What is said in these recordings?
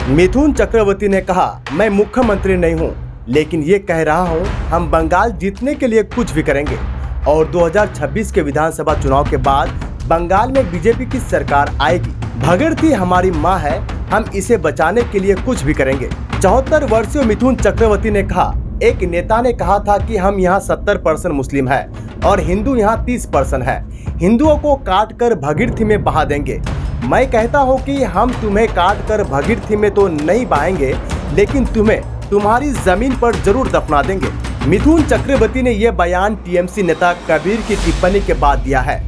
मिथुन चक्रवर्ती ने कहा, मैं मुख्यमंत्री नहीं हूं, लेकिन ये कह रहा हूं, हम बंगाल जीतने के लिए कुछ भी करेंगे और 2026 के विधानसभा चुनाव के बाद बंगाल में बीजेपी की सरकार आएगी। भगीरथी हमारी मां है, हम इसे बचाने के लिए कुछ भी करेंगे। 74 वर्षीय मिथुन चक्रवर्ती ने कहा, एक नेता ने कहा था कि हम यहाँ 70% मुस्लिम है और हिंदू यहाँ 30% है। हिंदुओं को काट कर भगीरथी में बहा देंगे। मैं कहता हूँ कि हम तुम्हें काट कर भगीरथी में तो नहीं बहाएंगे, लेकिन तुम्हें तुम्हारी जमीन पर जरूर दफना देंगे। मिथुन चक्रवर्ती ने यह बयान टीएमसी नेता कबीर की टिप्पणी के बाद दिया है।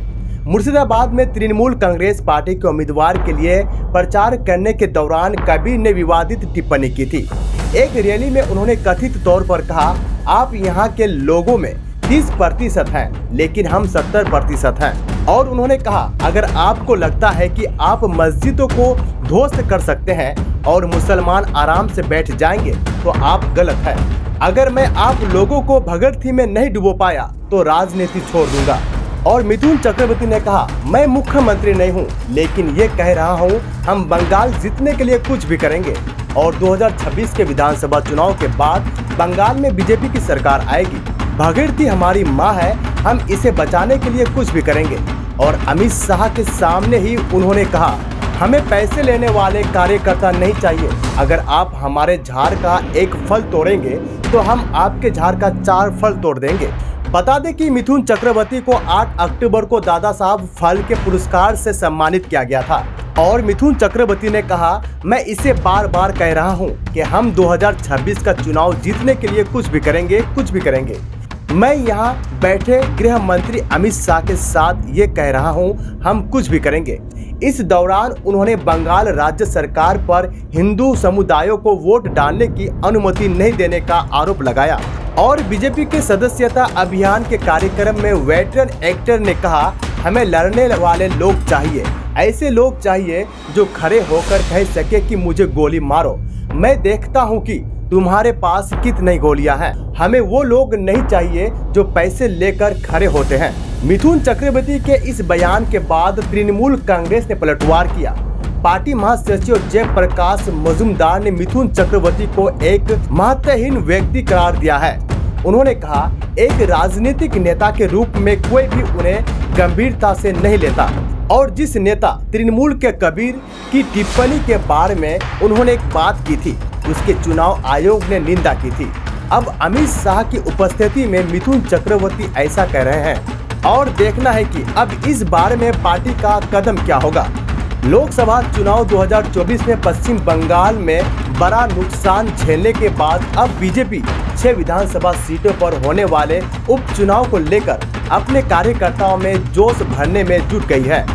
मुर्शिदाबाद में तृणमूल कांग्रेस पार्टी के उम्मीदवार के लिए प्रचार करने के दौरान कबीर ने विवादित टिप्पणी की थी। एक रैली में उन्होंने कथित तौर पर कहा, आप यहाँ के लोगों में 30% हैं, लेकिन हम 70% हैं। और उन्होंने कहा, अगर आपको लगता है कि आप मस्जिदों को ध्वस्त कर सकते हैं और मुसलमान आराम से बैठ जाएंगे तो आप गलत हैं। अगर मैं आप लोगों को भगीरथी में नहीं डुबो पाया तो राजनीति छोड़ दूंगा। और मिथुन चक्रवर्ती ने कहा, मैं मुख्यमंत्री नहीं हूं, लेकिन ये कह रहा हूं, हम बंगाल जीतने के लिए कुछ भी करेंगे और 2026 के विधानसभा चुनाव के बाद बंगाल में बीजेपी की सरकार आएगी। भगीरथी हमारी मां है, हम इसे बचाने के लिए कुछ भी करेंगे। और अमित शाह के सामने ही उन्होंने कहा, हमें पैसे लेने वाले कार्यकर्ता नहीं चाहिए। अगर आप हमारे झाड़ का एक फल तोड़ेंगे तो हम आपके झाड़ का 4 फल तोड़ देंगे। बता दें कि मिथुन चक्रवर्ती को 8 अक्टूबर को दादा साहब फाल्के के पुरस्कार से सम्मानित किया गया था। और मिथुन चक्रवर्ती ने कहा, मैं इसे बार बार कह रहा हूं कि हम 2026 का चुनाव जीतने के लिए कुछ भी करेंगे। मैं यहाँ बैठे गृह मंत्री अमित शाह के साथ ये कह रहा हूँ, हम कुछ भी करेंगे। इस दौरान उन्होंने बंगाल राज्य सरकार पर हिंदू समुदायों को वोट डालने की अनुमति नहीं देने का आरोप लगाया। और बीजेपी के सदस्यता अभियान के कार्यक्रम में वेटरन एक्टर ने कहा, हमें लड़ने वाले लोग चाहिए, ऐसे लोग चाहिए जो खड़े होकर कह सके कि मुझे गोली मारो, मैं देखता हूँ कि तुम्हारे पास कितनी गोलियां हैं। हमें वो लोग नहीं चाहिए जो पैसे लेकर खड़े होते हैं। मिथुन चक्रवर्ती के इस बयान के बाद तृणमूल कांग्रेस ने पलटवार किया। पार्टी महासचिव जयप्रकाश मजूमदार ने मिथुन चक्रवर्ती को एक महत्वहीन व्यक्ति करार दिया है। उन्होंने कहा, एक राजनीतिक नेता के रूप में कोई भी उन्हें गंभीरता से नहीं लेता। और जिस नेता तृणमूल के कबीर की टिप्पणी के बारे में उन्होंने एक बात की थी, उसके चुनाव आयोग ने निंदा की थी। अब अमित शाह की उपस्थिति में मिथुन चक्रवर्ती ऐसा कह रहे हैं और देखना है कि अब इस बारे में पार्टी का कदम क्या होगा। लोकसभा चुनाव 2024 में पश्चिम बंगाल में बड़ा नुकसान झेलने के बाद अब बीजेपी 6 विधानसभा सीटों पर होने वाले उपचुनाव को लेकर अपने कार्यकर्ताओं में जोश भरने में जुट गई है।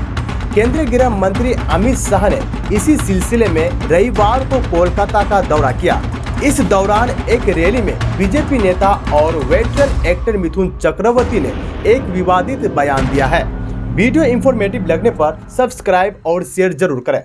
केंद्रीय गृह मंत्री अमित शाह ने इसी सिलसिले में रविवार को कोलकाता का दौरा किया। इस दौरान एक रैली में बीजेपी नेता और वेटरन एक्टर मिथुन चक्रवर्ती ने एक विवादित बयान दिया है। वीडियो इंफॉर्मेटिव लगने पर सब्सक्राइब और शेयर जरूर करें।